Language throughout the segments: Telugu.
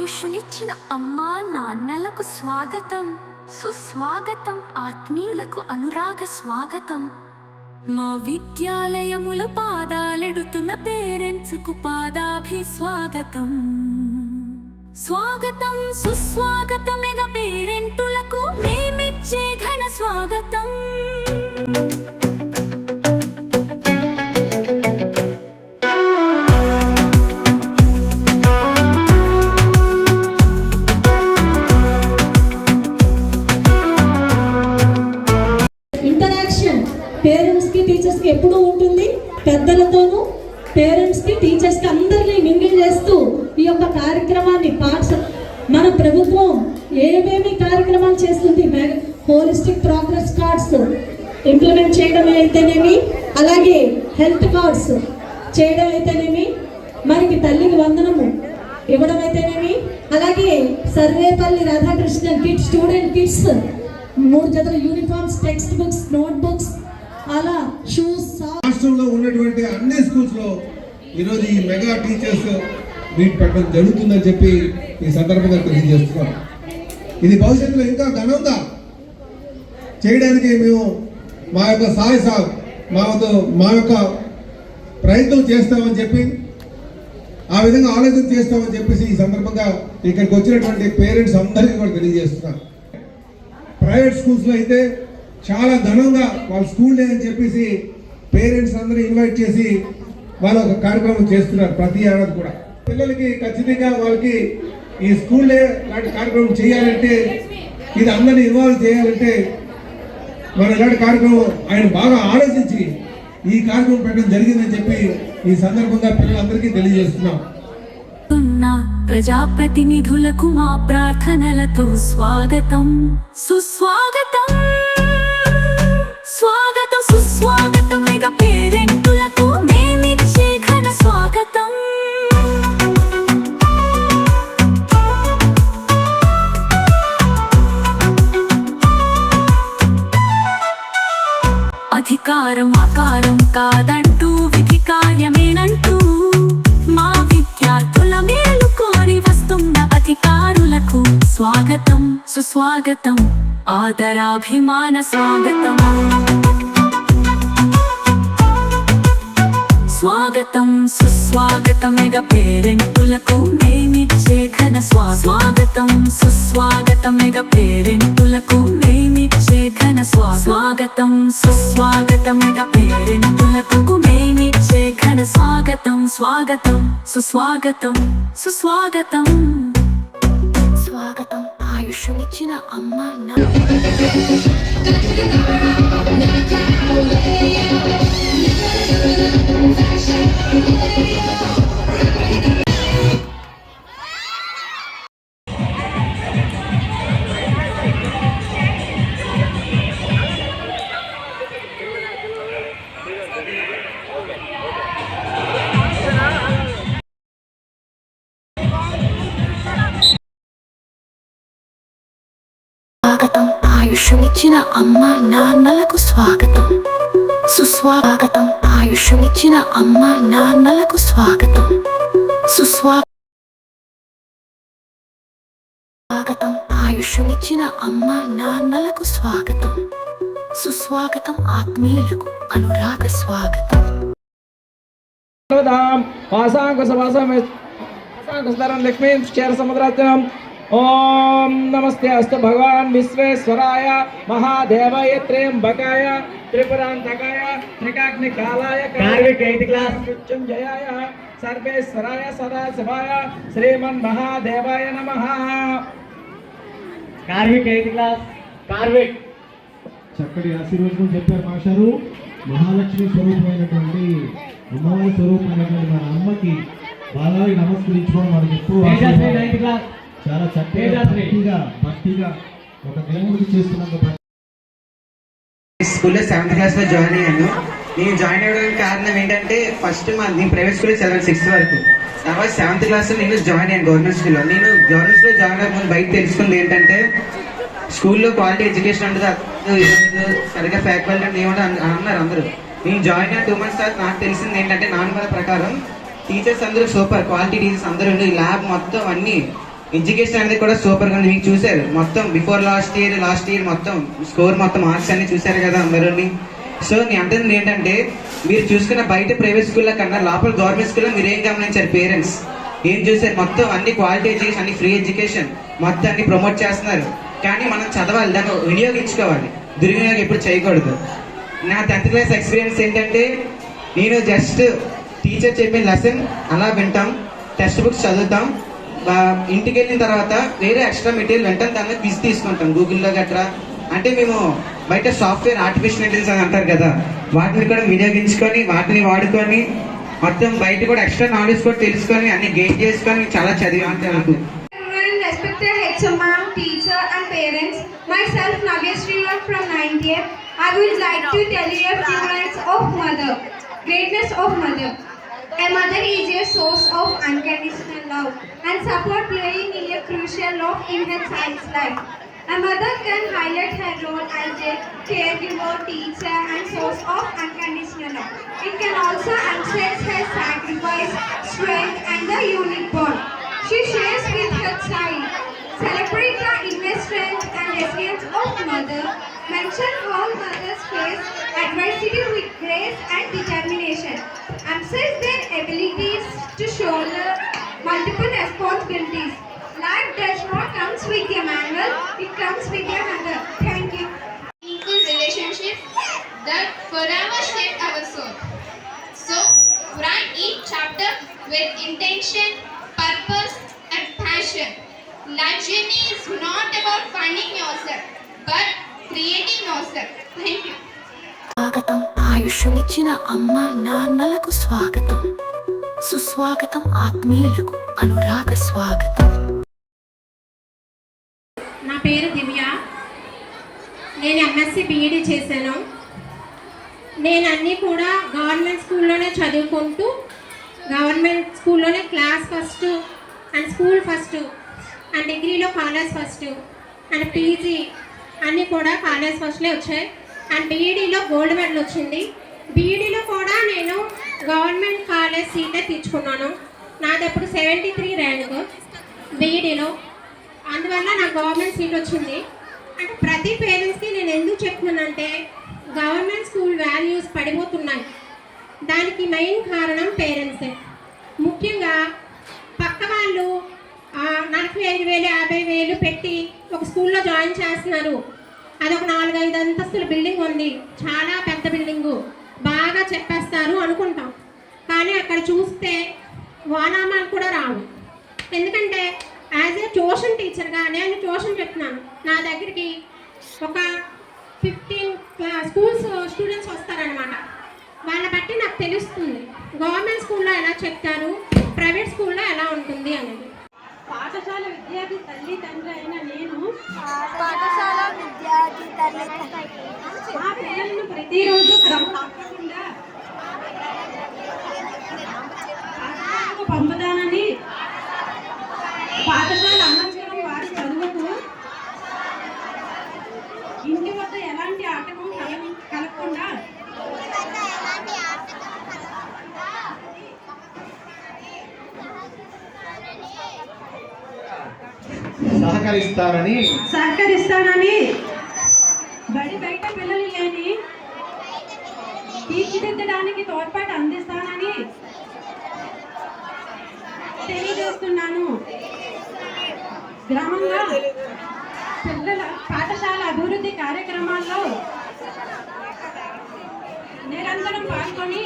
ఆయుష్నిచ్చిన అమ్మా నాన్నలకు స్వాగతం, సుస్వాగతం. ఆత్మీయులకు అనురాగ స్వాగతం. మా విద్యాలయముల పాదాలెడుతున్న పేరెంట్స్ కు పాదాభిస్వాగతం. స్వాగతం సుస్వాగతమేగ పేరెంటులకు మేమిచ్చే ఘన స్వాగతం. పేరెంట్స్ కి టీచర్స్ కి ఎప్పుడూ ఉంటుంది. పెద్దలతోనూ పేరెంట్స్ కి టీచర్స్ కి అందరినీ మింగిల్ చేస్తూ ఈ యొక్క కార్యక్రమాన్ని మన ప్రభుత్వం ఏమేమి కార్యక్రమాలు చేస్తుంది, హోలిస్టిక్ ప్రోగ్రెస్ కార్డ్స్ ఇంప్లిమెంట్ చేయడం అయితేనేమి, అలాగే హెల్త్ కార్డ్స్ చేయడం అయితేనేమి, మనకి తల్లికి వందనము ఇవ్వడం అయితేనేమి, అలాగే Sarvepalli Radhakrishnan kids student kids 3 జతల uniforms, text books, note books, అలా షూస్. రాష్ట్రంలో ఉన్నటువంటి అన్ని స్కూల్స్ లో ఈరోజు ఈ మెగా టీచర్స్ మీట్ పెట్టడం జరుగుతుందని చెప్పి ఈ సందర్భంగా తెలియజేస్తున్నాం. ఇది భవిష్యత్తులో ఇంకా ఘనంగా చేయడానికి మేము మా యొక్క మా యొక్క ప్రయత్నం చేస్తామని చెప్పి, ఆ విధంగా ఆలోచన చేస్తామని చెప్పేసి ఈ సందర్భంగా ఇక్కడికి వచ్చినటువంటి పేరెంట్స్ అందరికీ కూడా తెలియజేస్తున్నాం. ప్రైవేట్ స్కూల్స్లో అయితే చాలా ఘనంగా వాళ్ళ స్కూల్ డే అని చెప్పేసి పేరెంట్స్ అందరూ ఇన్వైట్ చేసి వాళ్ళు ఒక కార్యక్రమం చేస్తున్నారు ప్రతి ఏడాది కూడా. పిల్లలకి ఖచ్చితంగా వాళ్ళకి ఈ స్కూల్ డే లాంటి కార్యక్రమం చేయాలంటే, ఇది అందరినీ ఇన్వాల్వ్ చేయాలంటే మన ఇలాంటి కార్యక్రమం ఆయన బాగా ఆలోచించి ఈ కార్యక్రమం పెట్టడం జరిగిందని చెప్పి ఈ సందర్భంగా పిల్లలందరికీ తెలియజేస్తున్నాం. ప్రజాప్రతినిధులకు మా ప్రార్థనలతో స్వాగతం సుస్వాగతం. స్వాగతం సుస్వాగతం ఇక పేరెంటులకు మేమిచ్చే ఘన స్వాగతం. అధికారం ఆకారం కాదంటూ విధి కార్యమేనంటూ మా విద్యార్థుల మేలు కోరి వస్తున్న అధికారులకు స్వాగతం సుస్వాగతం, ఆదరాభిమాన స్వాగతం. స్వాగతం సుస్వాగతమేగ పేరెంటులకు మేమిచ్చే ఘన స్వాగతం. సుస్వాగతమేగ పేరెంటులకు మేమిచ్చే ఘన స్వాగతం. సుస్వాగతమేగ పేరెంటులకు మేమిచ్చే ఘన స్వాగతం. స్వాగతం సుస్వాగతం సుస్వాగతం. స్వాగతం ఆయుష్నిచ్చిన అమ్మ స్వాగతం ఆయుష్నిచ్చిన అమ్మ నాన్నలకు స్వాగతం సుస్వాగతం. ఆయుష్నిచ్చిన అమ్మ నాన్నలకు స్వాగతం సుస్వాగతం. ఆయుష్నిచ్చిన అమ్మ నాన్నలకు స్వాగతం సుస్వాగతం. ఆత్మీయులకు అనురాగ స్వాగతం. ఓం నమస్తే అస్తు భగవాన్ విశ్వేశ్వరాయ మహాదేవాయ త్ర్యంబకాయ త్రిపురాంతకాయ త్రికాగ్నికాలాయ మృత్యుంజయాయ సర్వేశ్వరాయ సదాశివాయ శ్రీమన్ మహాదేవాయ నమః. కార్విక్ 8th క్లాస్ కార్విక్ చక్కటి ఆశీర్వచనం చెప్పారు మాస్టారు. మహాలక్ష్మి స్వరూపమైనటువంటి అమ్మవారి స్వరూపమైనటువంటి మన అమ్మకి బాగా నమస్కరించుకోవడం మనకి ఎప్పుడు చాలా చక్కగా భక్తిగా ఒక దేవుడికి చేస్తున్నంత. స్కూల్లో 7th క్లాస్లో జాయిన్ అయ్యాను. నేను జాయిన్ అవ్వడానికి కారణం ఏంటంటే, ఫస్ట్ నేను ప్రైవేట్ స్కూల్లో చదివాను 6th వరకు. తర్వాత 7th క్లాస్లో నేను జాయిన్ అయ్యాను గవర్నమెంట్ స్కూల్లో. నేను గవర్నమెంట్ స్కూల్లో జాయిన్ అవ్వక బయట తెలుసుకుంది ఏంటంటే, స్కూల్లో క్వాలిటీ ఎడ్యుకేషన్ ఉంటుంది, సరిగ్గా ఫ్యాకల్టీ ఏమంటే అన్నారు అందరూ. నేను జాయిన్ అయిన 2 months తర్వాత నాకు తెలిసింది ఏంటంటే, నాన్నగారి ప్రకారం టీచర్స్ అందరూ సూపర్ క్వాలిటీ టీచర్స్ అందరూ, ల్యాబ్ మొత్తం అన్నీ ఎడ్యుకేషన్ అనేది కూడా సూపర్గా ఉంది. మీకు చూశారు మొత్తం బిఫోర్ లాస్ట్ ఇయర్ మొత్తం స్కోర్ మొత్తం మార్క్స్ అన్ని చూశారు కదా అందరూని. సో నేను అంటుంది ఏంటంటే మీరు చూసుకున్న బయట ప్రైవేట్ స్కూల్లో కన్నా లోపల గవర్నమెంట్ స్కూల్లో మీరు ఏం గమనించారు? పేరెంట్స్ ఏం చూసారు? మొత్తం అన్ని క్వాలిటీ ఎడ్యుకేషన్, అన్ని ఫ్రీ ఎడ్యుకేషన్ మొత్తం అన్ని ప్రమోట్ చేస్తున్నారు. కానీ మనం చదవాలి, దాన్ని వినియోగించుకోవాలి, దుర్వినియోగం ఎప్పుడు చేయకూడదు. నా 10th క్లాస్ ఎక్స్పీరియన్స్ ఏంటంటే నేను జస్ట్ టీచర్ చెప్పిన లెసన్ అలా వింటాం, టెక్స్ట్ బుక్స్ చదువుతాం, ఇంటికి వెళ్ళిన తర్వాత వేరే ఎక్స్ట్రా మెటీరియల్ వెంటనే దాన్ని క్విజ్ తీసుకుంటాం గూగుల్లో గట్రా. అంటే మేము బయట సాఫ్ట్వేర్ ఆర్టిఫిషియల్ ఇంటెలిజెన్స్ అని అంటారు కదా, వాటిని కూడా వినియోగించుకొని వాటిని వాడుకొని మొత్తం బయట కూడా ఎక్స్ట్రా నాలెడ్జ్ కూడా తెలుసుకొని అన్ని గెయిన్ చేసుకొని చాలా చదివి అంతే. Respected HMM, teacher and parents, myself Navya Srivan from 9th year. I would like to tell you a few lines of mother. Greatness of mother. A mother is a source of unconditional love and support, playing a crucial role in her child's life. A mother can highlight her role as a caregiver, teacher and source of unconditional love. It can also emphasize her sacrifice, strength and the unique bond she shares with her child. Celebrate the inner strength and resilience of mother. Mention how mothers face adversity with grace and determination. Emphasize their abilities to shoulder multiple responsibilities. Life does not come with a manual, it comes with a hunger. Thank you. Meaningful relationship that forever shape our soul. So, write each chapter with intention, purpose and passion. Life journey is not about finding yourself, but creating yourself. Thank you. స్వాగతం. ఆయుష్నిచ్చిన అమ్మ నాన్నలకు స్వాగతం. సుస్వాగతం ఆత్మీయులకు అనురాగ స్వాగతం. నా పేరు దివ్య. నేను ఎంఎస్సి బీఈడి చేశాను. నేను అన్నీ కూడా గవర్నమెంట్ స్కూల్లోనే చదువుకుంటూ గవర్నమెంట్ స్కూల్లోనే class first and school first and డిగ్రీలో కాలేజ్ ఫస్ట్ అండ్ పీజీ అన్నీ కూడా కాలేజ్ ఫస్ట్లే వచ్చాయి. అండ్ బీఈడీలో గోల్డ్ మెడల్ వచ్చింది. బీఈడీలో కూడా నేను గవర్నమెంట్ కాలేజ్ సీటే తెచ్చుకున్నాను. నాది అప్పుడు 73 ర్యాంక్ బీఈడీలో. అందువల్ల నాకు గవర్నమెంట్ సీట్ వచ్చింది. అంటే ప్రతి పేరెంట్స్కి నేను ఎందుకు చెప్తున్నానంటే గవర్నమెంట్ స్కూల్ వాల్యూస్ పడిపోతున్నాయి. దానికి మెయిన్ కారణం పేరెంట్సే. ముఖ్యంగా పక్క వాళ్ళు 45,000 50,000 పెట్టి ఒక స్కూల్లో జాయిన్ చేస్తున్నారు. అదొక 4-5 అంతస్తుల బిల్డింగ్ ఉంది, చాలా పెద్ద బిల్డింగు, బాగా చెప్పేస్తారు అనుకుంటాం. కానీ అక్కడ చూస్తే వానామాలు కూడా రావు. ఎందుకంటే యాజ్ ఏ ట్యూషన్ టీచర్గా నేను ట్యూషన్ చెప్తున్నాను. నా దగ్గరికి ఒక 15 స్కూల్స్ స్టూడెంట్స్ వస్తారనమాట. వాళ్ళ బట్టి నాకు తెలుస్తుంది గవర్నమెంట్ స్కూల్లో ఎలా చెప్తారు, ప్రైవేట్ స్కూల్లో ఎలా ఉంటుంది అనేది. పాఠశాల విద్యార్థి తల్లిదండ్రులు అయిన నేను మా పిల్లలను ప్రతిరోజు తప్పకుండా పాఠశాలకు పంపుదానని, పాఠశాల అనంతరం వారి చదువుకు ఇంటి వద్ద ఎలాంటి ఆటకం కలగకుండా సహకరిస్తానని బడి బయట పిల్లలు లేని తీర్చిదిద్దడానికి తోడ్పాటు అందిస్తానని తెలియజేస్తున్నాను. గ్రామంలో పిల్లల పాఠశాల అభివృద్ధి కార్యక్రమాల్లో నిరంతరం పాల్గొని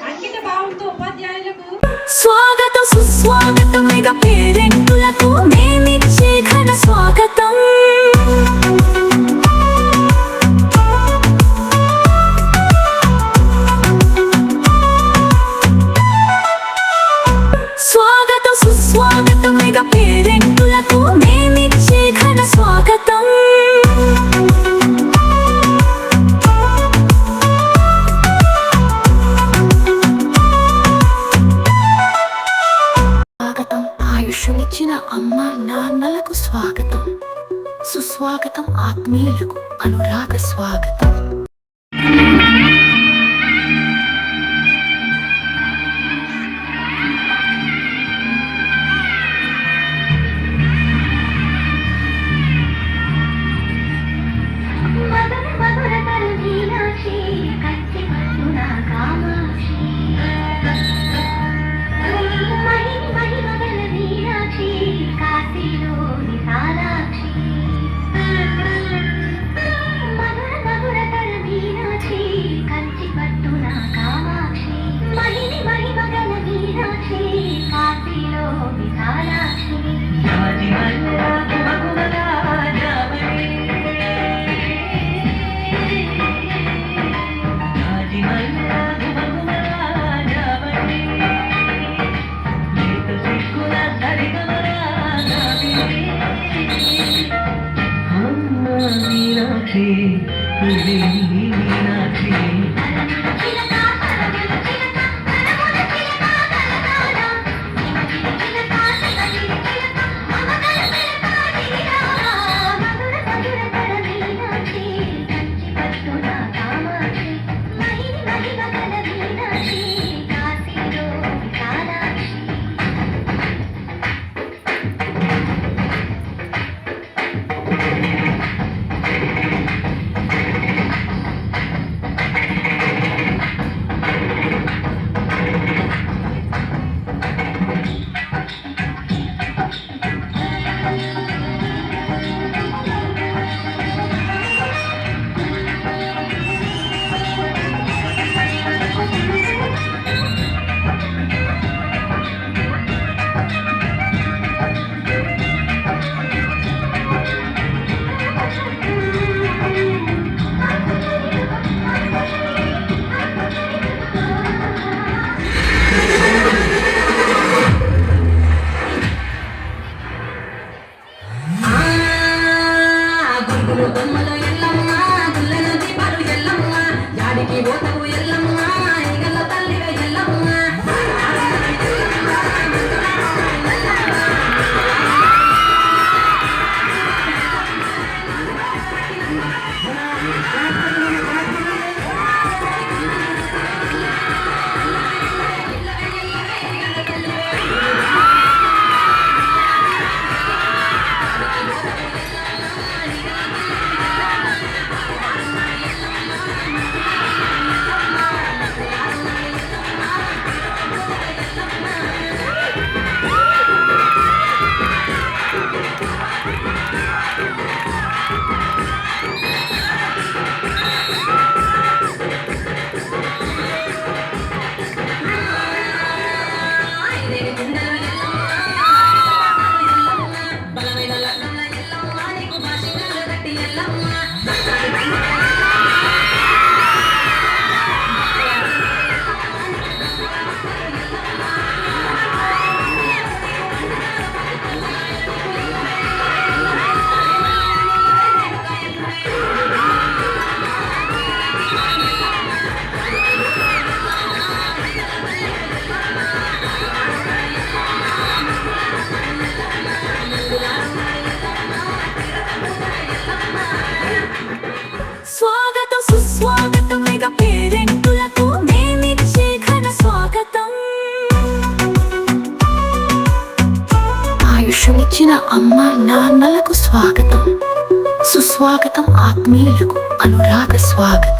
అంకిత భావంతో ఉపాధ్యాయులకు స్వాగతం సుస్వాగతం మెగా పేరెంటులకు నేనిచ్చే ఘన స్వాగతం. స్వాగతం సుస్వాగతం మెగా పేరెంటులకు నేనిచ్చే ఘన స్వాగతం. ఆయుష్నిచ్చిన అమ్మ నాన్నలకు స్వాగతం. సుస్వాగతం ఆత్మీయులకు అనురాగ స్వాగతం. స్వాగతం సుస్వాగతం మెగా పేరెంటులకు మేమిచ్చే ఘన స్వాగతం. ఆయుష్నిచ్చిన అమ్మ నాన్నలకు స్వాగతం. సుస్వాగతం ఆత్మీయులకు అనురాగ స్వాగతం.